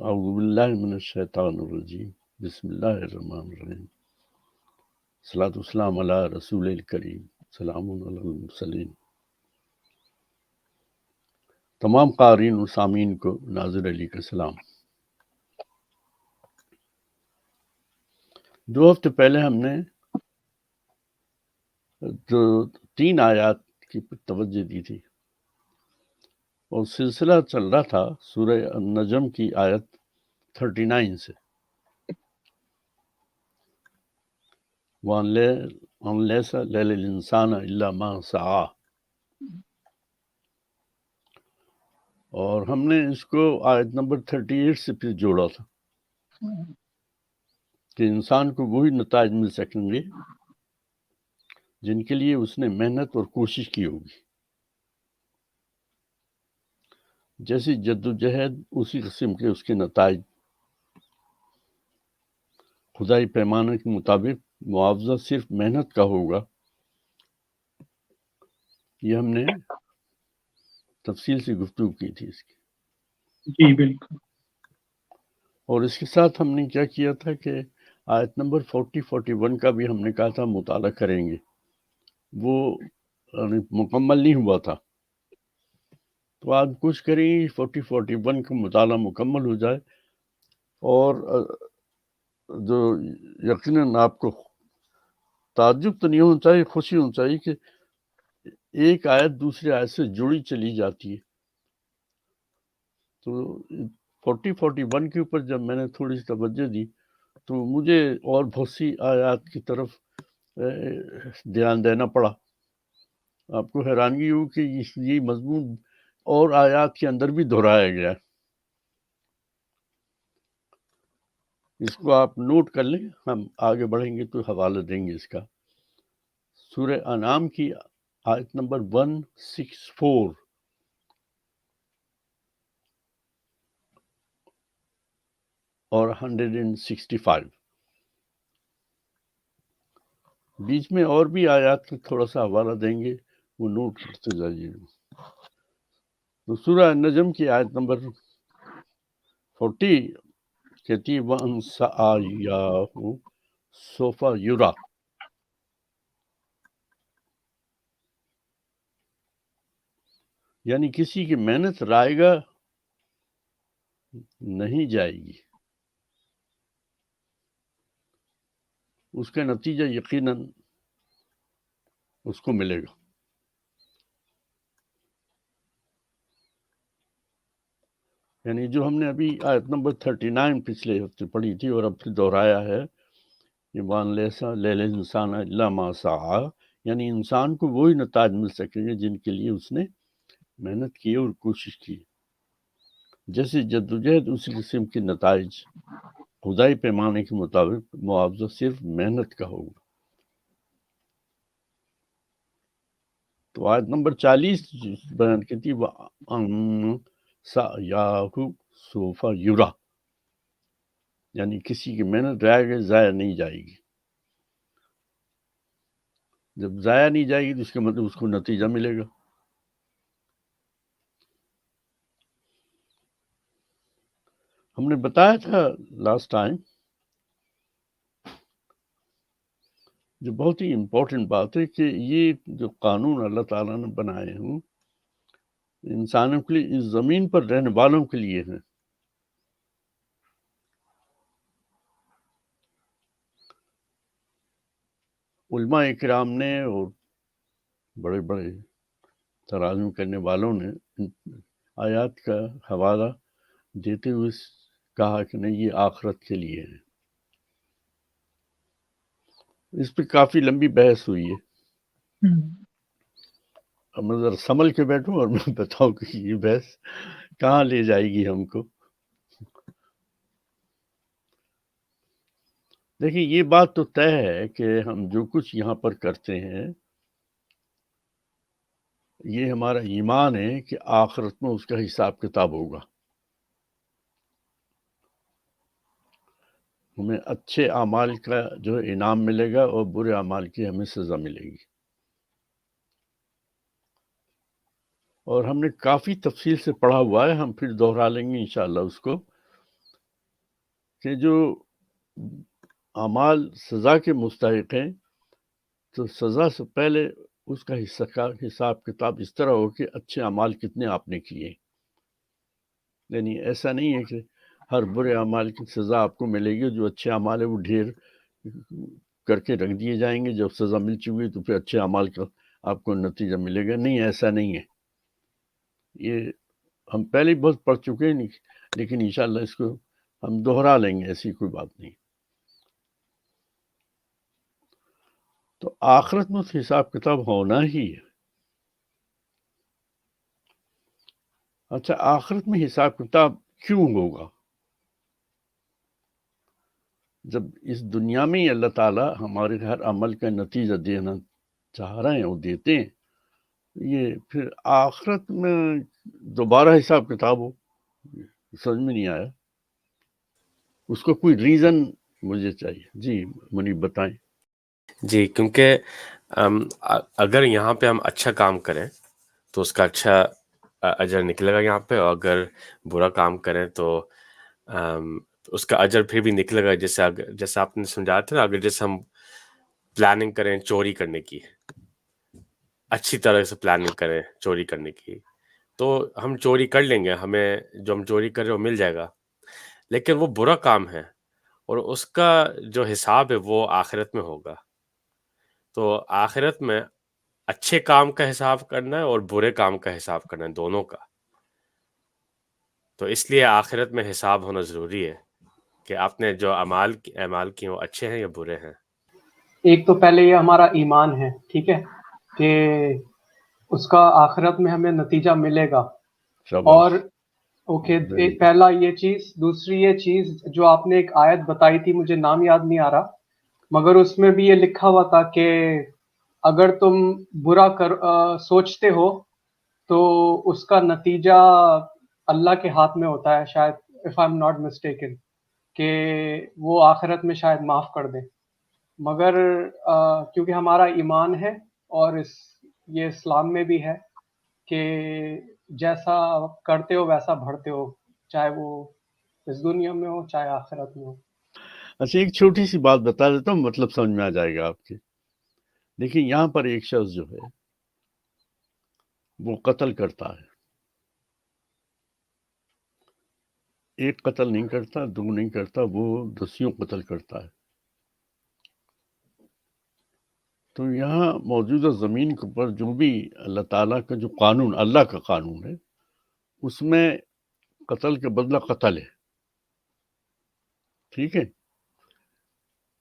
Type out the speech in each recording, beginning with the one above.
اعوذ باللہ من الشیطان الرجیم بسم اللہ الرحمن الرحیم صلاۃ والسلام علی رسول الکریم سلام علی المرسلین۔ تمام قارئین و سامعین کو ناظر علی کا سلام۔ 2 ہفتے پہلے ہم نے جو 3 آیات کی توجہ دی تھی اور سلسلہ چل رہا تھا سورہ النجم کی آیت 39 سے، وَأَن لَيْسَ لِلْإِنسَانِ إِلَّا مَا سَعَىٰ، اور ہم نے اس کو آیت نمبر 38 سے پھر جوڑا تھا کہ انسان کو وہی نتائج مل سکیں گے جن کے لیے اس نے محنت اور کوشش کی ہوگی۔ جیسی جد و جہد اسی قسم کے اس کے نتائج، خدائی پیمانے کے مطابق معاوضہ صرف محنت کا ہوگا۔ یہ ہم نے تفصیل سے گفتگو کی تھی اس کی، جی بالکل۔ اور اس کے ساتھ ہم نے کیا کیا تھا کہ آیت نمبر 40-41 کا بھی ہم نے کہا تھا مطالعہ کریں گے، وہ مکمل نہیں ہوا تھا، تو آج کچھ کریں 40-41 کا مطالعہ مکمل ہو جائے، اور جو یقیناً آپ کو تعجب تو نہیں ہونا چاہیے، خوشی ہونی چاہیے کہ ایک آیت دوسری آیت سے جڑی چلی جاتی ہے۔ تو 40-41 کے اوپر جب میں نے تھوڑی سی توجہ دی تو مجھے اور بہت سی آیات کی طرف دھیان دینا پڑا۔ آپ کو حیرانگی ہو کہ یہ مضمون اور آیات کے اندر بھی دہرایا گیا ہے۔ اس کو آپ نوٹ کر لیں، ہم آگے بڑھیں گے تو حوالہ دیں گے اس کا۔ سورہ انعام کی آیت نمبر 164 اور 165، بیچ میں اور بھی آیات کا تھوڑا سا حوالہ دیں گے، وہ نوٹ کرتے جائیے۔ تو سورہ النجم کی آیت نمبر 40 کہتی ہے وَأَن سَعْيَهُ سَوْفَ يُرَىٰ، یعنی کسی کی محنت رائے گا نہیں جائے گی، اس کا نتیجہ یقیناً اس کو ملے گا۔ یعنی جو ہم نے ابھی آیت نمبر 39 پچھلے ہفتے پڑھی تھی اور اب پھر دہرایا ہے، یہ وَأَن لَيْسَ لِلْإِنسَانِ إِلَّا مَا سَعَىٰ، یعنی انسان کو وہی نتائج مل سکیں گے جن کے لیے اس نے محنت کی اور کوشش کی۔ جیسے جدوجہد اسی قسم کے نتائج خدائی پیمانے کے مطابق معاوضہ صرف محنت کا ہوگا۔ تو آیت نمبر 40 بیان کی تھی وَأَن سَعْيَهُ سَوْفَ يُرَىٰ، یعنی کسی کی محنت رائے گا ضائع نہیں جائے گی۔ جب ضائع نہیں جائے گی تو اس کا مطلب اس کو نتیجہ ملے گا۔ ہم نے بتایا تھا لاسٹ ٹائم، جو بہت ہی امپورٹنٹ بات ہے، کہ یہ جو قانون اللہ تعالیٰ نے بنائے ہوں انسانوں کے لیے، اس زمین پر رہنے والوں کے لیے ہیں۔ علماء اکرام نے اور بڑے بڑے تراجم کرنے والوں نے آیات کا حوالہ دیتے ہوئے کہا کہ نہیں، یہ آخرت کے لیے ہے۔ اس پہ کافی لمبی بحث ہوئی ہے۔ اب میں ذرا سنبھل کے بیٹھوں اور میں بتاؤں کہ یہ بحث کہاں لے جائے گی ہم کو۔ دیکھیں، یہ بات تو طے ہے کہ ہم جو کچھ یہاں پر کرتے ہیں، یہ ہمارا ایمان ہے کہ آخرت میں اس کا حساب کتاب ہوگا، ہمیں اچھے اعمال کا جو انعام ملے گا اور برے اعمال کی ہمیں سزا ملے گی۔ اور ہم نے کافی تفصیل سے پڑھا ہوا ہے، ہم پھر دوہرا لیں گے انشاءاللہ اس کو، کہ جو اعمال سزا کے مستحق ہیں تو سزا سے پہلے اس کا حساب کتاب اس طرح ہو کہ اچھے اعمال کتنے آپ نے کیے. یعنی ایسا نہیں ہے کہ ہر برے اعمال کی سزا آپ کو ملے گی، جو اچھے اعمال ہے وہ ڈھیر کر کے رکھ دیے جائیں گے، جب سزا مل چکی تو پھر اچھے اعمال کا آپ کو نتیجہ ملے گا. نہیں، ایسا نہیں ہے. یہ ہم پہلے ہی بہت پڑھ چکے ہیں، لیکن انشاءاللہ اس کو ہم دوہرا لیں گے، ایسی کوئی بات نہیں. تو آخرت میں حساب کتاب ہونا ہی ہے. اچھا، آخرت میں حساب کتاب کیوں ہوگا؟ جب اس دنیا میں ہی اللہ تعالیٰ ہمارے ہر عمل کا نتیجہ دینا چاہ رہے ہیں، وہ دیتے ہیں، یہ پھر آخرت میں دوبارہ حساب کتاب ہو، سمجھ میں نہیں آیا. اس کو کوئی ریزن مجھے چاہیے. جی منیب بتائیں. جی، کیونکہ اگر یہاں پہ ہم اچھا کام کریں تو اس کا اچھا اجر نکلے گا یہاں پہ، اور اگر برا کام کریں تو اس کا اجر پھر بھی نکلے گا. جیسے آپ نے سمجھایا تھا نا، اگر جیسے ہم پلاننگ کریں چوری کرنے کی، اچھی طرح سے پلاننگ کریں چوری کرنے کی، تو ہم چوری کر لیں گے، ہمیں جو ہم چوری کر رہے وہ مل جائے گا. لیکن وہ برا کام ہے اور اس کا جو حساب ہے وہ آخرت میں ہوگا. تو آخرت میں اچھے کام کا حساب کرنا ہے اور برے کام کا حساب کرنا ہے، دونوں کا. تو اس لیے آخرت میں حساب ہونا ضروری ہے کہ آپ نے جو اعمال کیے وہ اچھے ہیں یا برے ہیں. ایک تو پہلے یہ ہمارا ایمان ہے، ٹھیک ہے، کہ اس کا آخرت میں ہمیں نتیجہ ملے گا. شاباش. اور اوکے، پہلا یہ چیز. دوسری یہ چیز جو آپ نے ایک آیت بتائی تھی، مجھے نام یاد نہیں آ رہا، مگر اس میں بھی یہ لکھا ہوا تھا کہ اگر تم برا سوچتے ہو تو اس کا نتیجہ اللہ کے ہاتھ میں ہوتا ہے، شاید if I'm not mistaken، کہ وہ آخرت میں شاید معاف کر دیں. مگر کیونکہ ہمارا ایمان ہے اور یہ اسلام میں بھی ہے کہ جیسا کرتے ہو ویسا بھرتے ہو، چاہے وہ اس دنیا میں ہو چاہے آخرت میں ہو. اچھا، ایک چھوٹی سی بات بتا دیتا ہوں، مطلب سمجھ میں آ جائے گا آپ کے. دیکھیں، یہاں پر ایک شخص جو ہے وہ قتل کرتا ہے. ایک قتل نہیں کرتا، دو نہیں کرتا، وہ 10 قتل کرتا ہے. تو یہاں موجودہ زمین کے اوپر جو بھی اللہ تعالیٰ کا جو قانون، اللہ کا قانون ہے، اس میں قتل کے بدلہ قتل ہے، ٹھیک ہے،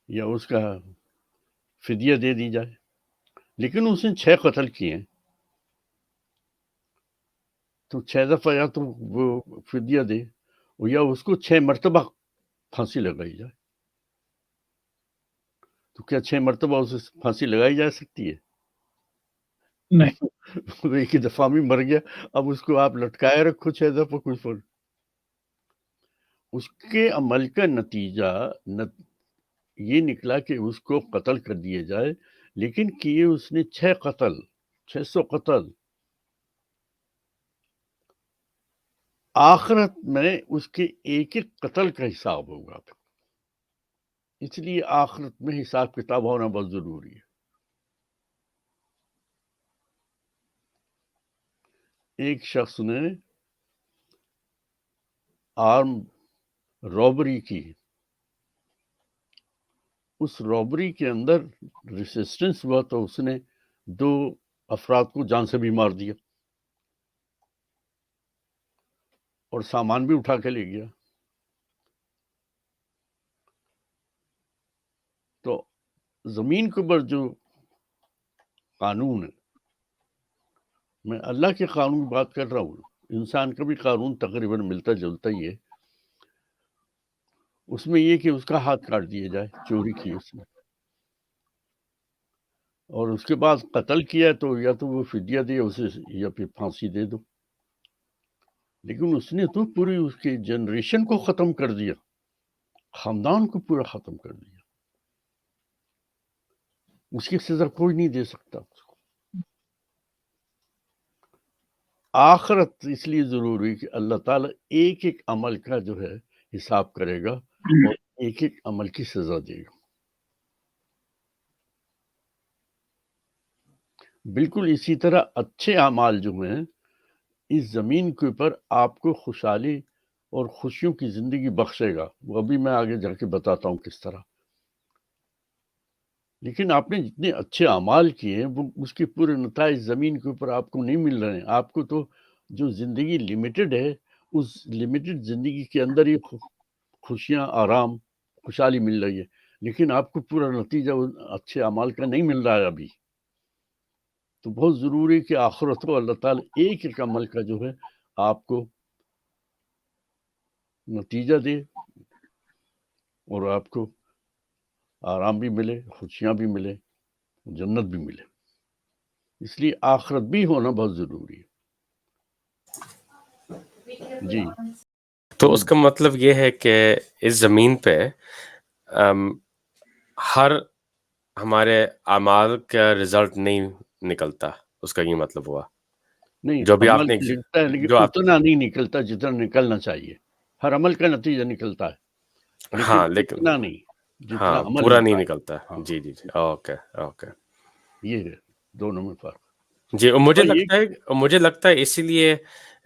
یا اس کا فدیہ دے دی جائے. لیکن اس نے 6 قتل کیے ہیں تو 6 دفعہ یا تو وہ فدیہ دے یا اس کو 6 مرتبہ پھانسی لگائی جائے. تو کیا 6 مرتبہ اسے پھانسی لگائی جا سکتی ہے؟ نہیں. وہ ایک ہی دفعہ میں مر گیا، اب اس کو آپ لٹکائے رکھو 6 دفعہ، کچھ فرق. اس کے عمل کا نتیجہ یہ نکلا کہ اس کو قتل کر دیے جائے، لیکن کیے اس نے 6 قتل، 600 قتل. آخرت میں اس کے ایک ایک قتل کا حساب ہوگا. اس لیے آخرت میں حساب کتاب ہونا بہت ضروری ہے. ایک شخص نے آرم رابری کی، اس رابری کے اندر ریسسٹنس ہوا تو اس نے 2 افراد کو جان سے بھی مار دیا اور سامان بھی اٹھا کے لے گیا. تو زمین کے اوپر جو قانون ہے، میں اللہ کے قانون کی بات کر رہا ہوں، انسان کا بھی قانون تقریباً ملتا جلتا ہی ہے. اس میں یہ کہ اس کا ہاتھ کاٹ دیا جائے، چوری کی اس نے، اور اس کے بعد قتل کیا تو یا تو وہ فدیہ دے اسے یا پھر پھانسی دے دو. لیکن اس نے تو پوری اس کے جنریشن کو ختم کر دیا، خاندان کو پورا ختم کر دیا. اس کی سزا کوئی نہیں دے سکتا اس کو. آخرت اس لیے ضروری کہ اللہ تعالیٰ ایک ایک عمل کا جو ہے حساب کرے گا اور ایک ایک عمل کی سزا دے گا. بالکل اسی طرح اچھے اعمال جو ہیں اس زمین کے اوپر آپ کو خوشحالی اور خوشیوں کی زندگی بخشے گا. وہ ابھی میں آگے جا کے بتاتا ہوں کس طرح. لیکن آپ نے جتنے اچھے اعمال کیے ہیں وہ اس کے پورے نتائج زمین کے اوپر آپ کو نہیں مل رہے ہیں. آپ کو تو جو زندگی لمیٹڈ ہے اس لمیٹڈ زندگی کے اندر ہی خوشیاں، آرام، خوشحالی مل رہی ہے، لیکن آپ کو پورا نتیجہ اچھے اعمال کا نہیں مل رہا ہے ابھی. تو بہت ضروری ہے کہ آخرت کو اللہ تعالیٰ ایک ایک عمل کا جو ہے آپ کو نتیجہ دے اور آپ کو آرام بھی ملے، خوشیاں بھی ملے، جنت بھی ملے. اس لیے آخرت بھی ہونا بہت ضروری ہے. جی تو اس کا مطلب یہ ہے کہ اس زمین پہ ہر ہمارے اعمال کا رزلٹ نہیں نکلتا، اس کا یہ مطلب ہوا. نہیں، جو بھی آپ عمل نے نکلتا ہے لیکن جو آپ اتنا نہیں نکلتا جتنا نکلنا چاہیے. ہر عمل کا نتیجہ نکلتا ہے لیکن ہاں لیکن اتنا نہیں جتنا ہاں عمل پورا نہیں ہوتا ہے. نکلتا. ہاں جی جی جی اوکے اوکے. یہ ہے دونوں میں فرق. جی اور اور مجھے لگتا ہے اسی لیے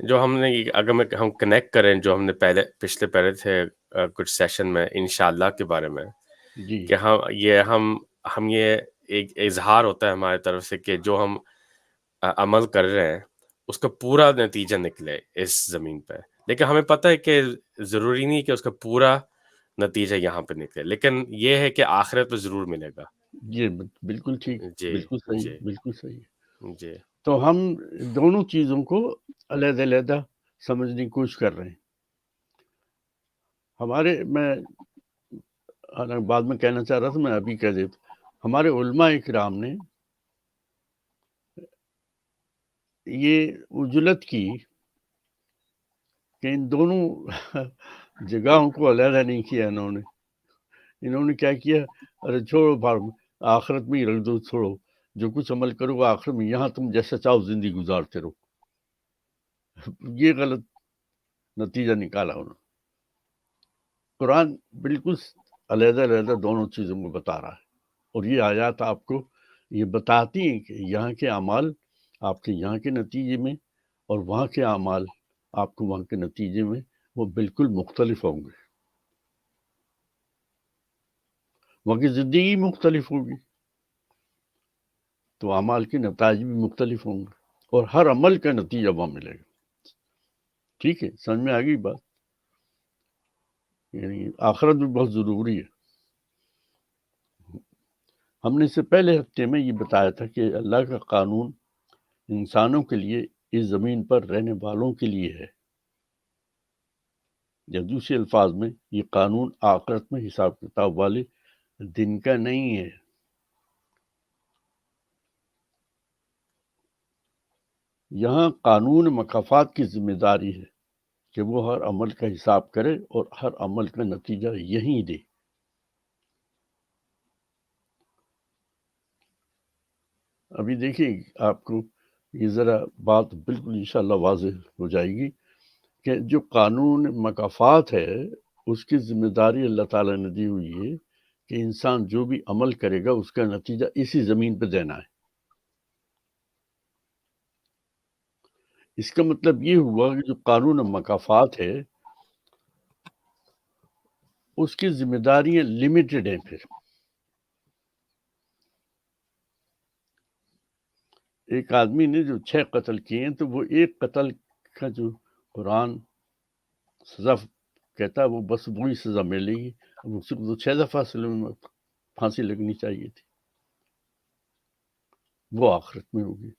جو ہم نے اگر ہم کنیکٹ کریں جو ہم نے پچھلے پہلے تھے کچھ سیشن میں انشاءاللہ کے بارے میں جی کہ ہم یہ ایک اظہار ہوتا ہے ہماری طرف سے کہ جو ہم عمل کر رہے ہیں اس کا پورا نتیجہ نکلے اس زمین پہ. لیکن ہمیں پتہ ہے کہ ضروری نہیں کہ اس کا پورا نتیجہ یہاں پہ نکلے، لیکن یہ ہے کہ آخرت پہ ضرور ملے گا. یہ بالکل ٹھیک، جی بالکل صحیح، جی بالکل صحیح. جی تو ہم دونوں چیزوں کو علیحدہ علیحدہ سمجھنے کی کوشش کر رہے ہیں. میں بعد میں کہنا چاہ رہا تھا، میں ابھی کہہ دیتا. ہمارے علماء اکرام نے یہ اجلت کی کہ ان دونوں جگہوں کو علیحدہ نہیں کیا. انہوں نے کیا کیا، ارے چھوڑو، آخرت میں ہی رکھ دو، چھوڑو جو کچھ عمل کرو آخرت میں، یہاں تم جیسا چاہو زندگی گزارتے رہو. یہ غلط نتیجہ نکالا انہوں نے. قرآن بالکل علیحدہ علیحدہ دونوں چیزوں کو بتا رہا ہے. اور یہ آیات آپ کو یہ بتاتی ہیں کہ یہاں کے اعمال آپ کے یہاں کے نتیجے میں اور وہاں کے اعمال آپ کو وہاں کے نتیجے میں وہ بالکل مختلف ہوں گے. وہاں کی زندگی مختلف ہوگی تو اعمال کے نتائج بھی مختلف ہوں گے اور ہر عمل کا نتیجہ وہاں ملے گا. ٹھیک ہے، سمجھ میں آ گئی بات. یعنی آخرت بھی بہت ضروری ہے. ہم نے اس سے پہلے ہفتے میں یہ بتایا تھا کہ اللہ کا قانون انسانوں کے لیے اس زمین پر رہنے والوں کے لیے ہے، یا دوسرے الفاظ میں یہ قانون آخرت میں حساب کتاب والے دن کا نہیں ہے. یہاں قانون مکافات کی ذمہ داری ہے کہ وہ ہر عمل کا حساب کرے اور ہر عمل کا نتیجہ یہیں دے. ابھی دیکھیں آپ کو یہ ذرا بات بالکل انشاءاللہ واضح ہو جائے گی کہ جو قانون مکافات ہے اس کی ذمہ داری اللہ تعالیٰ نے دی ہوئی ہے کہ انسان جو بھی عمل کرے گا اس کا نتیجہ اسی زمین پہ دینا ہے. اس کا مطلب یہ ہوا کہ جو قانون مکافات ہے اس کی ذمہ داریاں لمیٹڈ ہیں. پھر ایک آدمی نے جو 6 قتل کیے ہیں تو وہ ایک قتل کا جو قرآن سزا کہتا ہے وہ بس وہی سزا ملے گی. اس کو تو 6 دفعہ پھانسی لگنی چاہیے تھی، وہ آخرت میں ہوگی.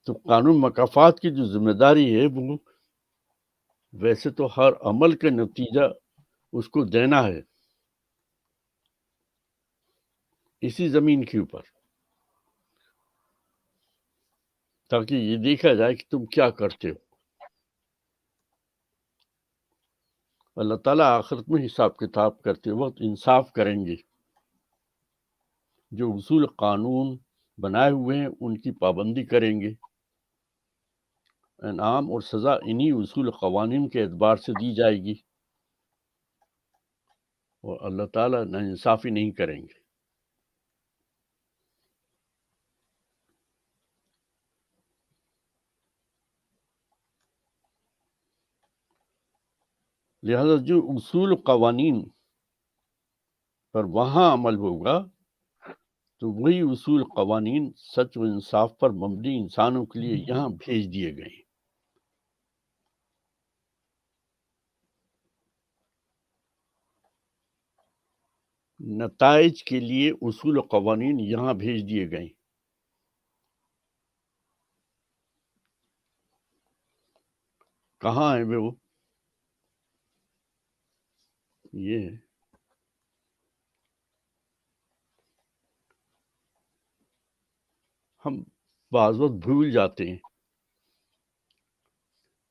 تو قانون مکافات کی جو ذمہ داری ہے وہ ویسے تو ہر عمل کا نتیجہ اس کو دینا ہے اسی زمین کے اوپر، تاکہ یہ دیکھا جائے کہ تم کیا کرتے ہو. اللہ تعالیٰ آخرت میں حساب کتاب کرتے وقت انصاف کریں گے. جو اصول قانون بنائے ہوئے ہیں ان کی پابندی کریں گے. انعام اور سزا انہی اصول قوانین کے اعتبار سے دی جائے گی. اور اللہ تعالیٰ ناانصافی نہیں کریں گے. لہذا جو اصول قوانین پر وہاں عمل ہوگا تو وہی اصول قوانین سچ و انصاف پر مبنی انسانوں کے لیے یہاں بھیج دیے گئے. نتائج کے لیے اصول و قوانین یہاں بھیج دیے گئے. کہاں ہے وہ؟ یہ ہے. ہم بعض وقت بھول جاتے ہیں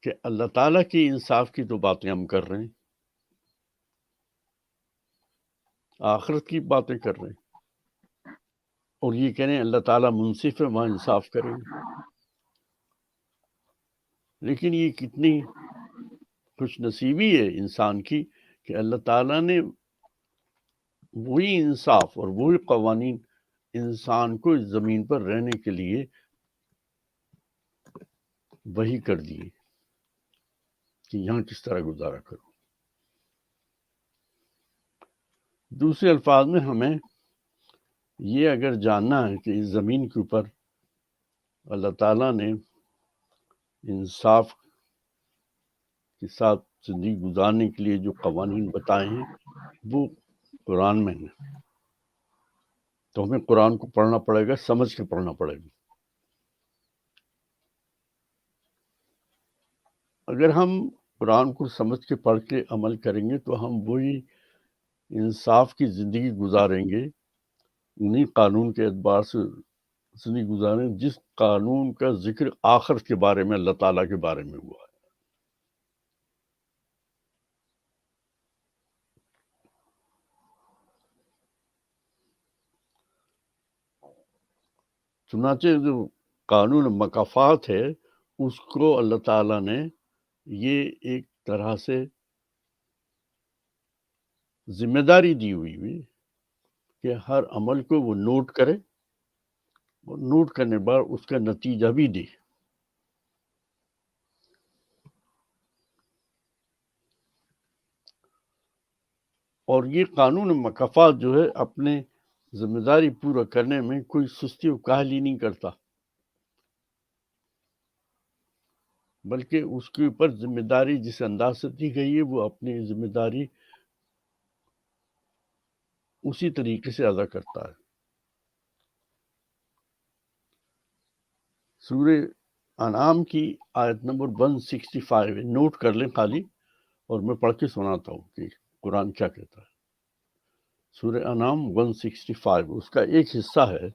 کہ اللہ تعالیٰ کی انصاف کی تو باتیں ہم کر رہے ہیں، آخرت کی باتیں کر رہے ہیں، اور یہ کہہ رہے ہیں اللہ تعالیٰ منصف ہے، وہاں انصاف کریں گے. لیکن یہ کتنی خوش نصیبی ہے انسان کی کہ اللہ تعالیٰ نے وہی انصاف اور وہی قوانین انسان کو اس زمین پر رہنے کے لیے وہی کر دیے کہ یہاں کس طرح گزارا کرو. دوسرے الفاظ میں ہمیں یہ اگر جاننا ہے کہ اس زمین کے اوپر اللہ تعالیٰ نے انصاف کے ساتھ زندگی گزارنے کے لیے جو قوانین بتائے ہیں وہ قرآن میں ہیں، تو ہمیں قرآن کو پڑھنا پڑے گا، سمجھ کے پڑھنا پڑے گا. اگر ہم قرآن کو سمجھ کے پڑھ کے عمل کریں گے تو ہم وہی انصاف کی زندگی گزاریں گے، انہی قانون کے اعتبار سے زندگی گزاریں جس قانون کا ذکر آخرت کے بارے میں اللہ تعالیٰ کے بارے میں ہوا ہے. چنانچہ جو قانون مکافات ہے اس کو اللہ تعالیٰ نے یہ ایک طرح سے ذمہ داری دی ہوئی ہے کہ ہر عمل کو وہ نوٹ کرے اور نوٹ کرنے کے بعد اس کا نتیجہ بھی دے. اور یہ قانون مکافات جو ہے اپنے ذمہ داری پورا کرنے میں کوئی سستی و کاہلی نہیں کرتا، بلکہ اس کے اوپر ذمہ داری جس انداز سے دی گئی ہے وہ اپنی ذمہ داری اسی طریقے سے ادا کرتا ہے. سورہ انعام کی آیت نمبر 165 ہے، نوٹ کر لیں خالی، اور میں پڑھ کے سناتا ہوں کہ قرآن کیا کہتا ہے. سورہ انعام 165 اس کا ایک حصہ ہے.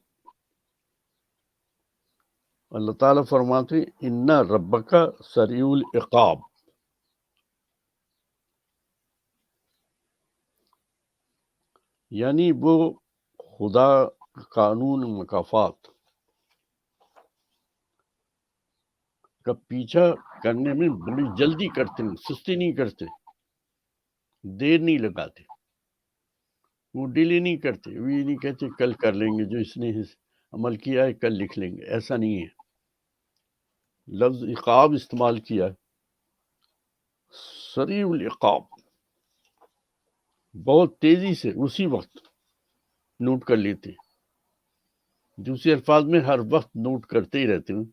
اللہ تعالیٰ فرماتے ہیں ان ربک سریع العقاب، یعنی وہ خدا قانون مکافات کا پیچھا کرنے میں بڑی جلدی کرتے ہیں، سستی نہیں کرتے، دیر نہیں لگاتے، وہ ڈیلے نہیں کرتے، وہ یہ نہیں کہتے کل کر لیں گے، جو اس نے عمل کیا ہے کل لکھ لیں گے، ایسا نہیں ہے. لفظ عقاب استعمال کیا ہے، سریع العقاب، بہت تیزی سے اسی وقت نوٹ کر لیتے. دوسرے الفاظ میں ہر وقت نوٹ کرتے ہی رہتے ہیں.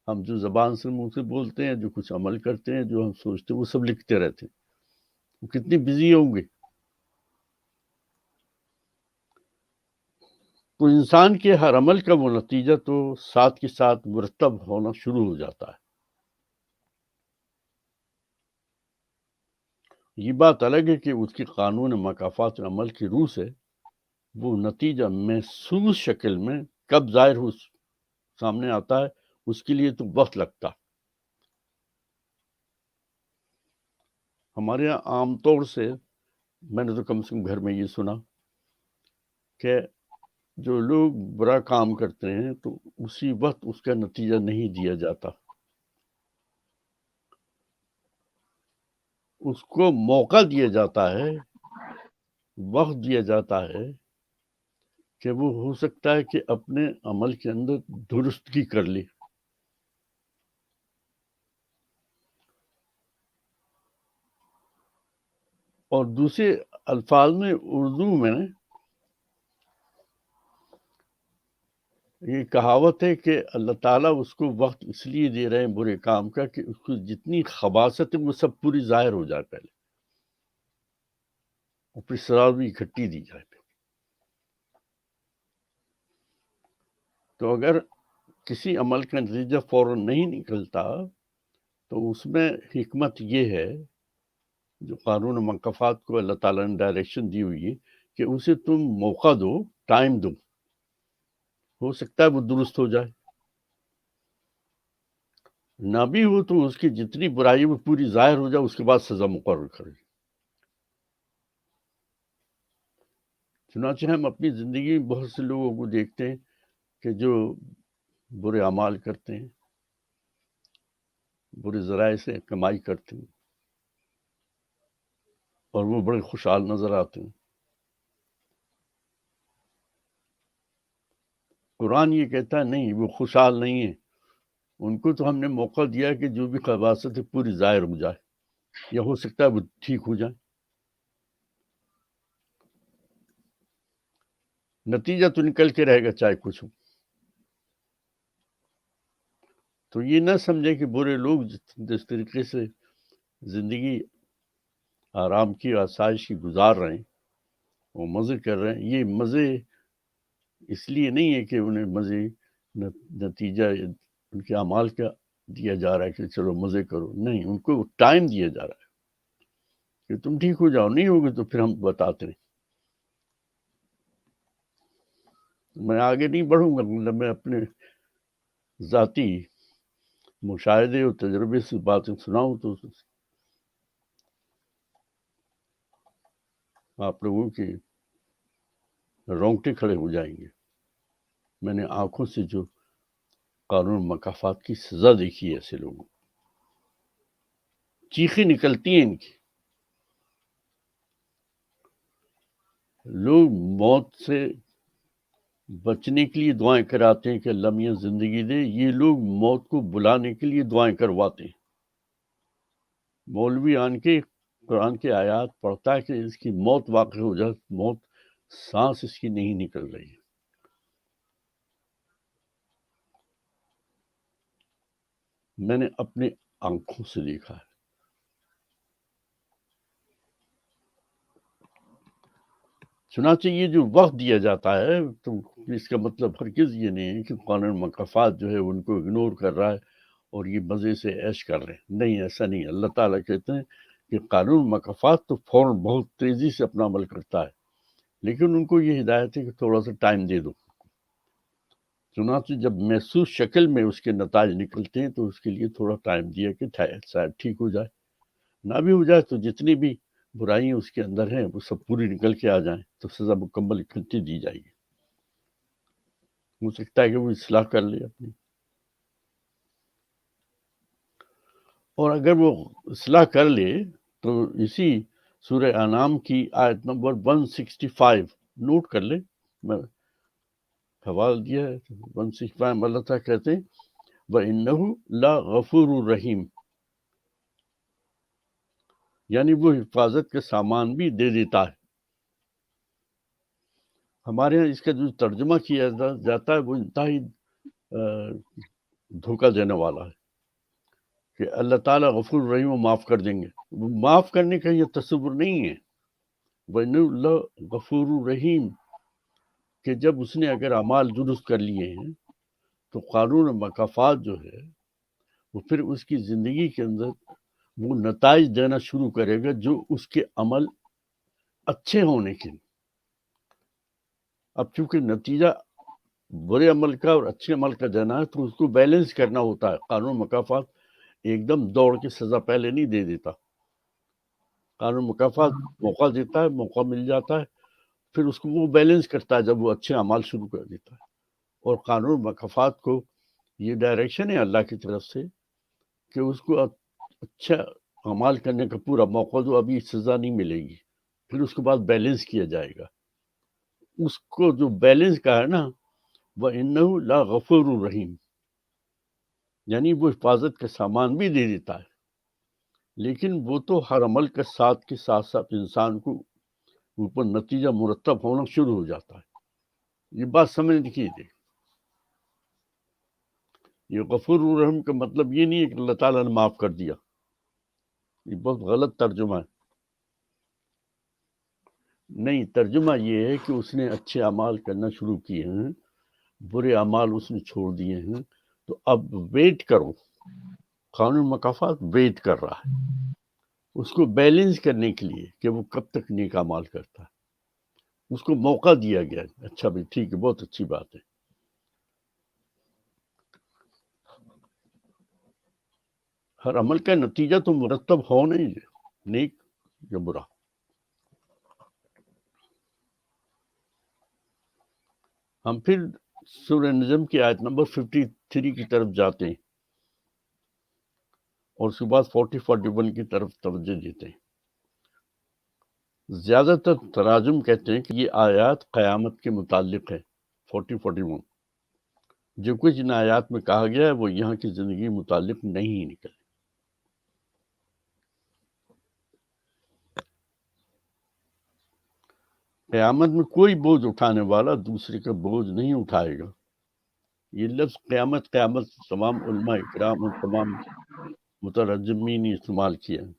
ہم جو زبان سے منہ سے بولتے ہیں، جو کچھ عمل کرتے ہیں، جو ہم سوچتے ہیں، وہ سب لکھتے رہتے ہیں. وہ کتنی بزی ہوں گے. تو انسان کے ہر عمل کا وہ نتیجہ تو ساتھ کے ساتھ مرتب ہونا شروع ہو جاتا ہے. یہ بات الگ ہے کہ اس کی قانون مکافات عمل کی روح سے وہ نتیجہ محسوس شکل میں کب ظاہر ہو سامنے آتا ہے، اس کے لیے تو وقت لگتا. ہمارے یہاں عام طور سے میں نے تو کم سے کم گھر میں یہ سنا کہ جو لوگ برا کام کرتے ہیں تو اسی وقت اس کا نتیجہ نہیں دیا جاتا، اس کو موقع دیا جاتا ہے وقت دیا جاتا ہے کہ وہ ہو سکتا ہے کہ اپنے عمل کے اندر درستگی کر لے. اور دوسرے الفاظ میں اردو میں یہ کہاوت ہے کہ اللہ تعالیٰ اس کو وقت اس لیے دے رہے ہیں برے کام کا کہ اس کو جتنی خباثت ہے وہ سب پوری ظاہر ہو جائے پہلے، اور پھر سزا بھی اکٹھی دی جائے. تو اگر کسی عمل کا نتیجہ فوراً نہیں نکلتا تو اس میں حکمت یہ ہے، جو قانون مکافات کو اللہ تعالیٰ نے ڈائریکشن دی ہوئی ہے، کہ اسے تم موقع دو، ٹائم دو، ہو سکتا ہے وہ درست ہو جائے. نہ بھی ہو تو اس کی جتنی برائی وہ پوری ظاہر ہو جائے، اس کے بعد سزا مقرر کرے. چنانچہ ہم اپنی زندگی میں بہت سے لوگوں کو دیکھتے ہیں کہ جو برے اعمال کرتے ہیں، برے ذرائع سے کمائی کرتے ہیں، اور وہ بڑے خوشحال نظر آتے ہیں. قرآن یہ کہتا ہے نہیں، وہ خوشحال نہیں ہے. ان کو تو ہم نے موقع دیا کہ جو بھی خباثت ہے پوری ظاہر ہو جائے، یا ہو سکتا ہے وہ ٹھیک ہو جائے. نتیجہ تو نکل کے رہے گا چاہے کچھ ہو. تو یہ نہ سمجھے کہ برے لوگ جس طریقے سے زندگی آرام کی آسائش کی گزار رہے ہیں، وہ مزے کر رہے ہیں. یہ مزے اس لیے نہیں ہے کہ انہیں مزے نتیجہ ان کے اعمال کا دیا جا رہا ہے کہ چلو مزے کرو. نہیں، ان کو ٹائم دیا جا رہا ہے کہ تم ٹھیک ہو جاؤ. نہیں ہوگے تو پھر ہم بتاتے ہیں. میں آگے نہیں بڑھوں گا، مطلب میں اپنے ذاتی مشاہدے اور تجربے سے باتیں سناؤں تو آپ لوگوں کے رونگٹے کھڑے ہو جائیں گے. میں نے آنکھوں سے جو قانون مکافات کی سزا دیکھی ہے ایسے لوگوں، چیخیں نکلتی ہیں ان کی. لوگ موت سے بچنے کے لیے دعائیں کراتے ہیں کہ اللہ میاں زندگی دے. یہ لوگ موت کو بلانے کے لیے دعائیں کرواتے ہیں. مولوی آن کے قرآن کے آیات پڑھتا ہے کہ اس کی موت واقع ہو جائے، موت سانس اس کی نہیں نکل رہی ہے. میں نے اپنے آنکھوں سے دیکھا ہے. چنانچہ یہ جو وقت دیا جاتا ہے تو اس کا مطلب ہرگز یہ نہیں ہے کہ قانون مکافات جو ہے ان کو اگنور کر رہا ہے اور یہ مزے سے عیش کر رہے ہیں. نہیں، ایسا نہیں. اللہ تعالیٰ کہتے ہیں کہ قانون مکافات تو فوراً بہت تیزی سے اپنا عمل کرتا ہے، لیکن ان کو یہ ہدایت ہے کہ تھوڑا سا ٹائم دے دو. چنانچہ جب محسوس شکل میں اس کے نتائج نکلتے ہیں تو اس کے لیے تھوڑا ٹائم دیا کہ شاید ٹھیک ہو جائے. نہ بھی ہو جائے تو جتنی بھی برائیاں اس کے اندر ہیں وہ سب پوری نکل کے آ جائیں تو سزا مکمل اکٹھی دی جائے گی. ہو سکتا ہے کہ وہ اصلاح کر لے اپنی، اور اگر وہ اصلاح کر لے تو اسی سورہ انعام کی آیت نمبر 165 نوٹ کر لے. میں حوالہ دیا ہے 165 اللہ تعالیٰ کہتے ہیں وَإِنَّهُ لَغَفُورٌ رَحِيمٌ، یعنی وہ حفاظت کا سامان بھی دے دیتا ہے. ہمارے ہاں اس کا جو ترجمہ کیا جاتا ہے وہ انتہائی دھوکہ دینے والا ہے کہ اللہ تعالیٰ غفور رحیم و معاف کر دیں گے. وہ معاف کرنے کا یہ تصور نہیں ہے. وَإِنَّهُ لَغَفُورٌ رَحِيمٌ کہ جب اس نے اگر اعمال درست کر لیے ہیں تو قانون مکافات جو ہے وہ پھر اس کی زندگی کے اندر وہ نتائج دینا شروع کرے گا جو اس کے عمل اچھے ہونے کے. اب چونکہ نتیجہ برے عمل کا اور اچھے عمل کا دینا ہے تو اس کو بیلنس کرنا ہوتا ہے. قانون مکافات ایک دم دوڑ کے سزا پہلے نہیں دے دیتا. قانون مکافات موقع دیتا ہے، موقع مل جاتا ہے، پھر اس کو وہ بیلنس کرتا ہے جب وہ اچھے اعمال شروع کر دیتا ہے. اور قانون مکافات کو یہ ڈائریکشن ہے اللہ کی طرف سے کہ اس کو اچھا اعمال کرنے کا پورا موقع دو، ابھی سزا نہیں ملے گی. پھر اس کے بعد بیلنس کیا جائے گا. اس کو جو بیلنس کا ہے نا وَإِنَّهُ لَغَفُورٌ رَحِيمٌ، یعنی وہ حفاظت کا سامان بھی دے دیتا ہے، لیکن وہ تو ہر عمل کے ساتھ ساتھ انسان کو اوپر نتیجہ مرتب ہونا شروع ہو جاتا ہے. یہ بات سمجھنے کی ہے. یہ غفور الرحیم کا مطلب یہ نہیں ہے کہ اللہ تعالیٰ نے معاف کر دیا، یہ بہت غلط ترجمہ ہے. نہیں، ترجمہ یہ ہے کہ اس نے اچھے اعمال کرنا شروع کیے ہیں، برے اعمال اس نے چھوڑ دیے ہیں، تو اب ویٹ کرو. قانون مکافات ویٹ کر رہا ہے اس کو بیلنس کرنے کے لیے کہ وہ کب تک نیک اعمال کرتا ہے. اس کو موقع دیا گیا. اچھا بھی ٹھیک ہے، بہت اچھی بات ہے. ہر عمل کا نتیجہ تو مرتب ہو نہیں ہے، نیک یا برا. ہم پھر سورہ نجم کی آیت نمبر 53 کی طرف جاتے ہیں اور اس کے بعد 40-41 کی طرف توجہ دیتے ہیں. زیادہ تر تراجم کہتے ہیں کہ یہ آیات قیامت کے متعلق ہے. 40-41 جو کچھ ان آیات میں کہا گیا ہے وہ یہاں کی زندگی متعلق نہیں نکل. قیامت میں کوئی بوجھ اٹھانے والا دوسرے کا بوجھ نہیں اٹھائے گا. یہ لفظ قیامت تمام علماء اکرام اور تمام مترجمین نے استعمال کیا ہے.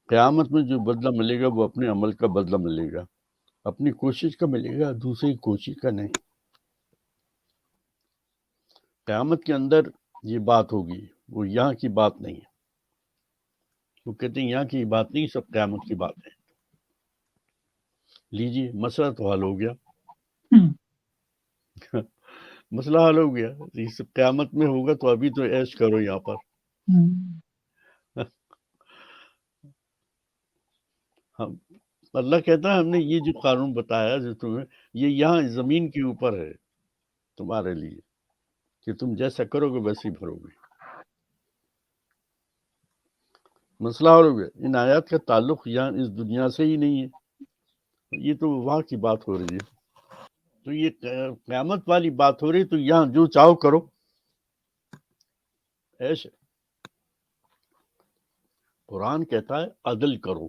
قیامت میں جو بدلہ ملے گا وہ اپنے عمل کا بدلہ ملے گا، اپنی کوشش کا ملے گا، دوسری کوشش کا نہیں. قیامت کے اندر یہ بات ہوگی، وہ یہاں کی بات نہیں ہے. وہ کہتے ہیں یہاں کی بات نہیں، سب قیامت کی بات ہے. لیجیے مسئلہ تو حل ہو گیا. مسئلہ حل ہو گیا. یہ سب قیامت میں ہوگا تو ابھی تو عیش کرو یہاں پر. ہم اللہ کہتا ہے ہم نے یہ جو قانون بتایا جو تمہیں، یہ یہاں زمین کے اوپر ہے تمہارے لیے، کہ تم جیسا کرو گے ویسے ہی بھرو گے. مسئلہ حل ہو گیا. ان آیات کا تعلق یہاں اس دنیا سے ہی نہیں ہے، یہ تو وہاں کی بات ہو رہی ہے. تو یہ قیامت والی بات ہو رہی ہے، تو یہاں جو چاہو کرو، ایسے قرآن کہتا ہے عدل کرو.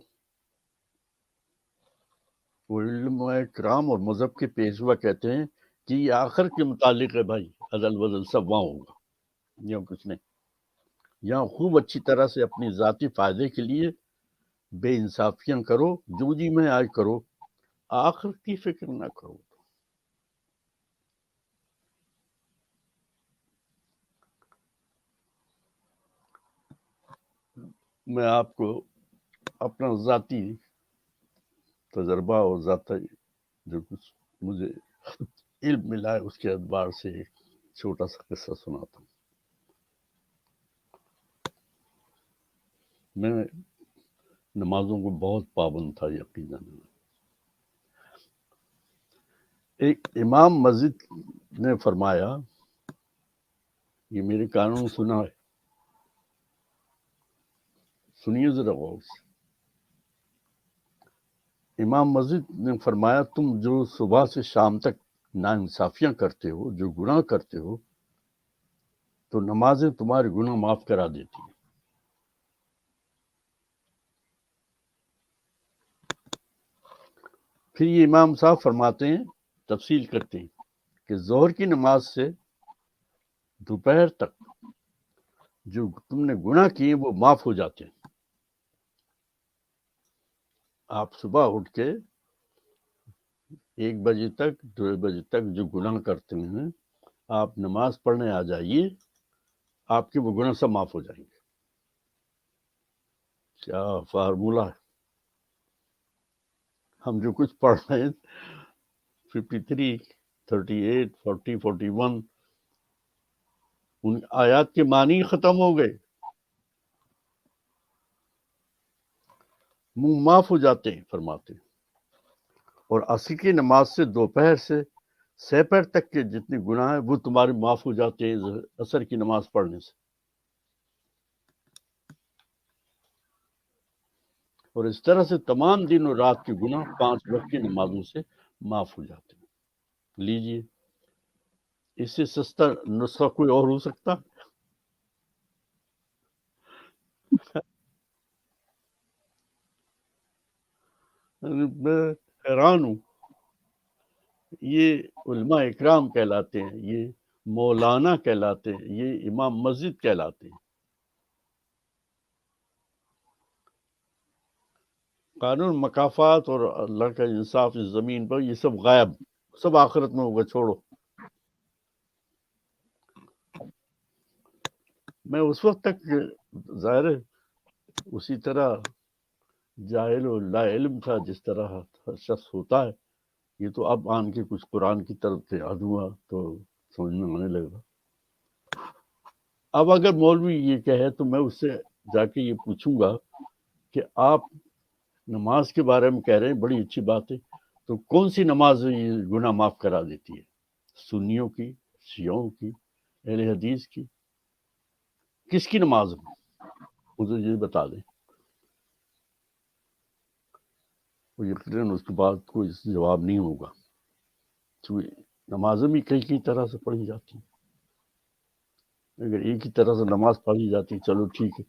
وہ علماء کرام اور مذہب کے پیشوا کہتے ہیں کہ یہ آخر کے متعلق ہے. بھائی عدل بدل سب وہاں ہوگا، یہاں کچھ نہیں. یہاں خوب اچھی طرح سے اپنی ذاتی فائدے کے لیے بے انصافیاں کرو، جو جی میں آج کرو، آخر کی فکر نہ کرو. میں آپ کو اپنا ذاتی تجربہ اور ذاتی جو کچھ مجھے علم ملا ہے اس کے اعتبار سے ایک چھوٹا سا قصہ سناتا ہوں. میں نمازوں کو بہت پابند تھا یقیناً. ایک امام مسجد نے فرمایا، یہ میرے کانوں میں سنا ہے، سنیے ذرا غور سے. امام مسجد نے فرمایا تم جو صبح سے شام تک ناانصافیاں کرتے ہو، جو گناہ کرتے ہو، تو نمازیں تمہارے گناہ معاف کرا دیتی ہیں. پھر یہ امام صاحب فرماتے ہیں، تفصیل کرتے ہیں کہ ظہر کی نماز سے دوپہر تک جو تم نے گناہ کیے وہ معاف ہو جاتے ہیں. آپ صبح اٹھ کے 1 بجے تک 2 بجے تک جو گناہ کرتے ہیں، آپ نماز پڑھنے آ جائیے، آپ کے وہ گناہ سب معاف ہو جائیں گے. کیا فارمولہ ہے. ہم جو کچھ پڑھ رہے ہیں 53 38 40 41 ان آیات کے معنی ختم ہو گئے، منہ معاف ہو جاتے ہیں فرماتے ہیں. اور عصر کی نماز سے دوپہر سے سحر تک کے جتنے گناہ ہیں وہ تمہارے معاف ہو جاتے ہیں عصر کی نماز پڑھنے سے. اور اس طرح سے تمام دن اور رات کے گناہ 5 وقت کی نمازوں سے معاف ہو جاتے ہیں۔ لیجئے، اس سے سستا نسخہ کوئی اور ہو سکتا؟ میں حیران ہوں، یہ علماء اکرام کہلاتے ہیں، یہ مولانا کہلاتے ہیں، یہ امام مسجد کہلاتے ہیں۔ قانون مکافات اور اللہ کا انصاف اس زمین پر، یہ سب غائب، سب آخرت میں ہوگا، چھوڑو۔ میں اس وقت تک ظاہر ہے اسی طرح جاہل و لا علم تھا جس طرح ہر شخص ہوتا ہے۔ یہ تو اب آن کے کچھ قرآن کی طرف سے یاد ہوا تو سمجھ میں آنے لگا۔ اب اگر مولوی یہ کہے تو میں اس سے جا کے یہ پوچھوں گا کہ آپ نماز کے بارے میں کہہ رہے ہیں، بڑی اچھی بات ہے، تو کون سی نماز یہ گناہ معاف کرا دیتی ہے؟ سنیوں کی، شیعوں کی، اہل حدیث کی، کس کی نماز میں؟ مجھے یہ بتا دیں۔ وہ یقیناً اس کے بعد کوئی جواب نہیں ہوگا، کیونکہ نمازیں بھی کئی طرح سے پڑھی جاتی ہیں۔ اگر ایک ہی طرح سے نماز پڑھی جاتی، چلو ٹھیک ہے،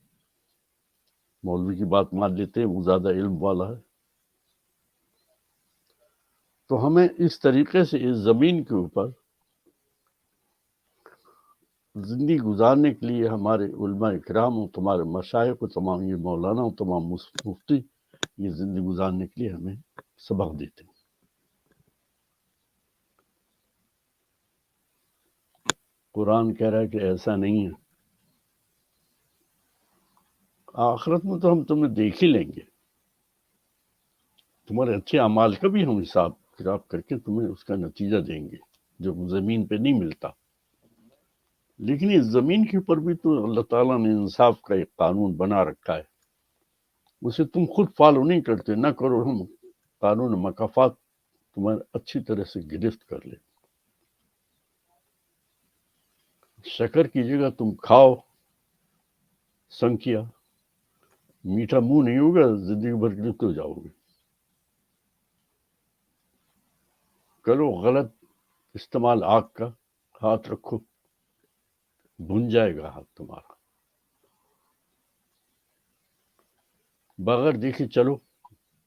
مولوی کی بات مان لیتے ہیں، وہ زیادہ علم والا ہے۔ تو ہمیں اس طریقے سے اس زمین کے اوپر زندگی گزارنے کے لیے ہمارے علماء اکرام اور تمہارے مشائخ و تمام یہ مولانا اور تمام مفتی یہ زندگی گزارنے کے لیے ہمیں سبق دیتے ہیں۔ قرآن کہہ رہا ہے کہ ایسا نہیں ہے، آخرت میں تو ہم تمہیں دیکھ ہی لیں گے، تمہارے اچھے اعمال کا بھی ہم حساب کتاب کر کے تمہیں اس کا نتیجہ دیں گے جو زمین پہ نہیں ملتا۔ لیکن اس زمین کے اوپر بھی تو اللہ تعالیٰ نے انصاف کا ایک قانون بنا رکھا ہے، اسے تم خود فالو نہیں کرتے، نہ کرو، ہم قانون مکافات تمہیں اچھی طرح سے گرفت کر لے۔ شکر کی جگہ تم کھاؤ سنکیا، میٹھا منہ نہیں ہوگا، زندگی بھر گرفت ہو جاؤ گے۔ کرو غلط استعمال آگ کا، ہاتھ رکھو، بھن جائے گا ہاتھ تمہارا۔ بغیر دیکھے چلو،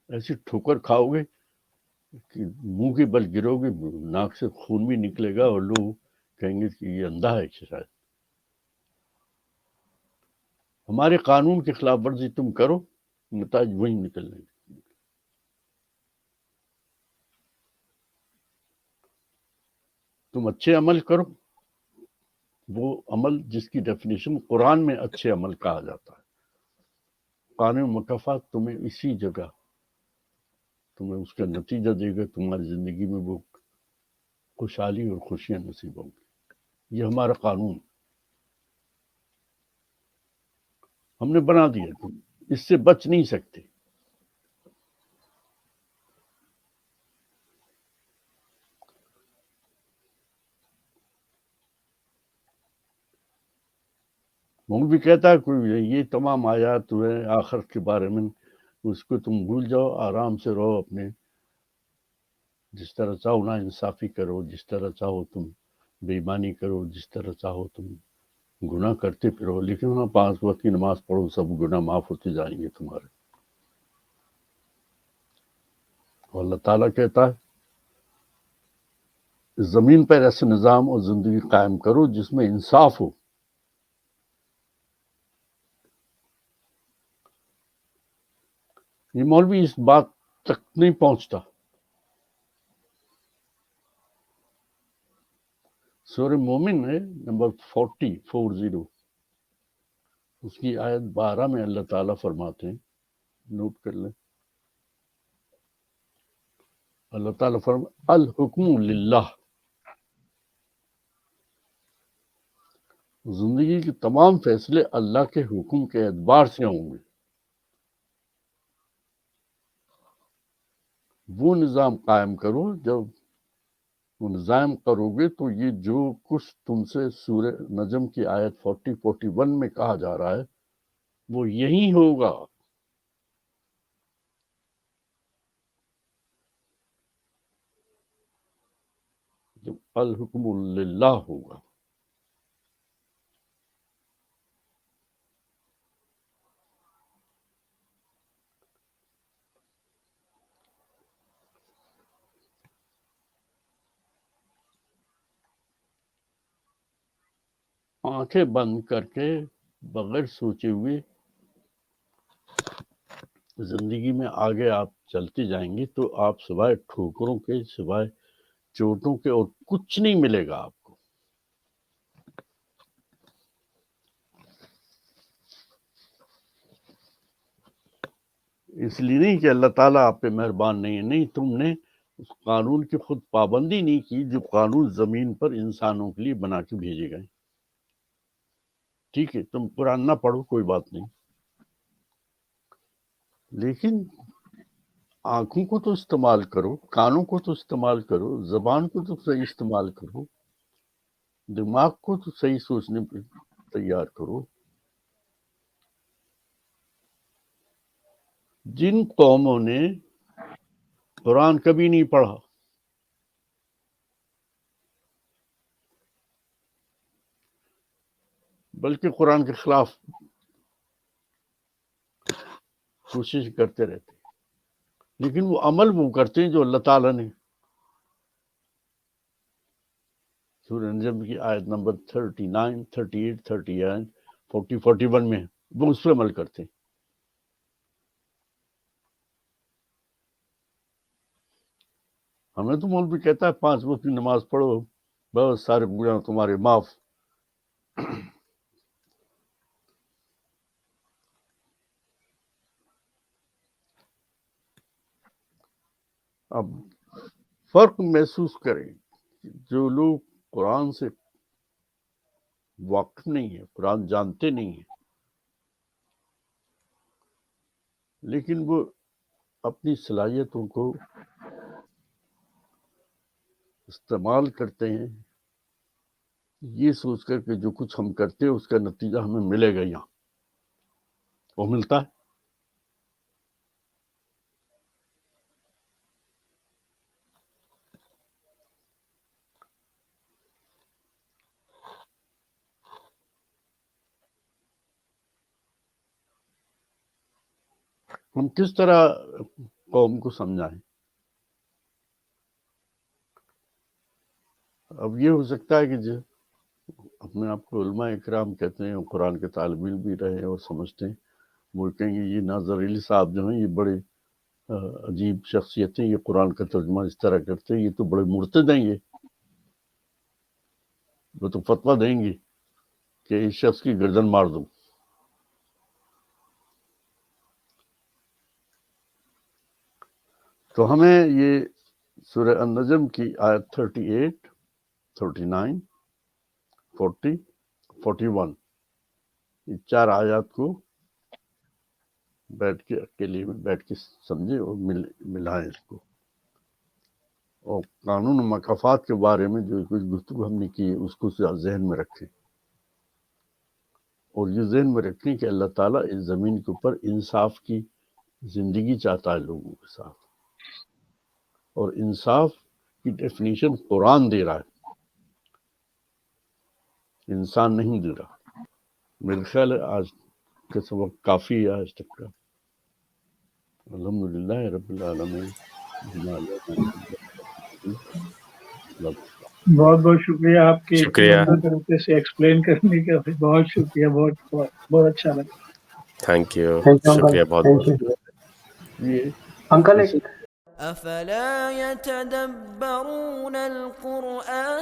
ایسی ٹھوکر کھاؤ گے کہ منہ کے بل گرو گے، ناک سے خون بھی نکلے گا اور لوگ کہیں گے کہ یہ اندھا ہے کہ شاید۔ ہمارے قانون کی خلاف ورزی تم کرو، نتائج وہی نکلنے گے۔ تم اچھے عمل کرو، وہ عمل جس کی ڈیفینیشن قرآن میں اچھے عمل کہا جاتا ہے۔ قانون مکافات تمہیں اسی جگہ تمہیں اس کا نتیجہ دے گا، تمہاری زندگی میں وہ خوشحالی اور خوشیاں نصیب ہوں گی۔ یہ ہمارا قانون ہم نے بنا دیا، تم اس سے بچ نہیں سکتے۔ وہ بھی کہتا ہے کوئی یہ تمام آیات ہوئے آخرت کے بارے میں، اس کو تم بھول جاؤ، آرام سے رہو، اپنے جس طرح چاہو نا انصافی کرو، جس طرح چاہو تم بے ایمانی کرو، جس طرح چاہو تم گناہ کرتے پھرو، لیکن ہاں 5 وقت کی نماز پڑھو، سب گناہ معاف ہوتے جائیں گے تمہارے۔ اور اللہ تعالیٰ کہتا ہے زمین پر ایسے نظام اور زندگی قائم کرو جس میں انصاف ہو۔ یہ مولوی اس بات تک نہیں پہنچتا۔ سورہ مومن ہے نمبر 40 اس کی آیت 12 میں اللہ تعالیٰ فرماتے ہیں، نوٹ کر لیں، اللہ تعالیٰ فرماتے الحکم للہ، زندگی کے تمام فیصلے اللہ کے حکم کے اعتبار سے ہوں گے۔ وہ نظام قائم کرو، جب وہ نظام کرو گے تو یہ جو کچھ تم سے سورہ نجم کی آیت 41 میں کہا جا رہا ہے وہ یہی ہوگا۔ جب الحکم للہ ہوگا. آنکھیں بند کر کے بغیر سوچے ہوئے زندگی میں آگے آپ چلتے جائیں گے تو آپ سوائے ٹھوکروں کے، سوائے چوٹوں کے اور کچھ نہیں ملے گا آپ کو. اس لیے نہیں کہ اللہ تعالیٰ آپ پہ مہربان نہیں ہے، نہیں، تم نے اس قانون کی خود پابندی نہیں کی جو قانون زمین پر انسانوں کے لیے بنا کے بھیجے گئے. ٹھیک ہے، تم قرآن نہ پڑھو، کوئی بات نہیں، لیکن آنکھوں کو تو استعمال کرو، کانوں کو تو استعمال کرو، زبان کو تو صحیح استعمال کرو، دماغ کو تو صحیح سوچنے پہ تیار کرو. جن قوموں نے قرآن کبھی نہیں پڑھا، بلکہ قرآن کے خلاف کوشش کرتے رہتے، لیکن وہ عمل وہ کرتے ہیں جو اللہ تعالیٰ نے سورہ نجم کی آیت نمبر 39، 38، 39، 40، 41 میں وہ اس پہ عمل کرتے ہیں. ہمیں تو مولوی کہتا ہے 5 وقت کی نماز پڑھو، بہت سارے گناہ تمہارے معاف. اب فرق محسوس کریں، جو لوگ قرآن سے واقف نہیں ہے، قرآن جانتے نہیں ہیں، لیکن وہ اپنی صلاحیتوں کو استعمال کرتے ہیں یہ سوچ کر کہ جو کچھ ہم کرتے ہیں اس کا نتیجہ ہمیں ملے گا، یہاں وہ ملتا ہے. ہم کس طرح قوم کو سمجھائیں؟ اب یہ ہو سکتا ہے کہ جو اپنے آپ کو علماء اکرام کہتے ہیں اور قرآن کے طالب علم بھی رہے اور سمجھتے ہیں، وہ کہیں گے یہ ناظر علی صاحب جو ہیں یہ بڑے عجیب شخصیتیں، یہ قرآن کا ترجمہ اس طرح کرتے ہیں، یہ تو بڑے مرتد ہیں، یہ وہ تو فتویٰ دیں گے کہ اس شخص کی گردن مار دو. تو ہمیں یہ سورہ النجم کی آیت 38، 39، 40، 41 یہ 4 آیات کو بیٹھ کے اکیلے میں بیٹھ کے سمجھے اور ملائیں اس کو، اور قانون و مکافات کے بارے میں جو کچھ گفتگو ہم نے کی ہے اس کو ذہن میں رکھیں، اور یہ ذہن میں رکھیں کہ اللہ تعالیٰ اس زمین کے اوپر انصاف کی زندگی چاہتا ہے لوگوں کے ساتھ، اور انصاف کی ڈیفینیشن قرآن دے رہا ہے، انسان نہیں دے رہا. میرے خیال ہے آج کا سبق کافی ہے آج تک کا. الحمدللہ رب العالمین. بہت بہت شکریہ آپ کے شکریہ. طریقے سے ایکسپلین کرنے کا، بہت شکریہ، بہت اچھا لگا. تھینک یو، تھینک یو شکریہ بہت بہت. یہ انکل ایک أفلا يتدبرون القرآن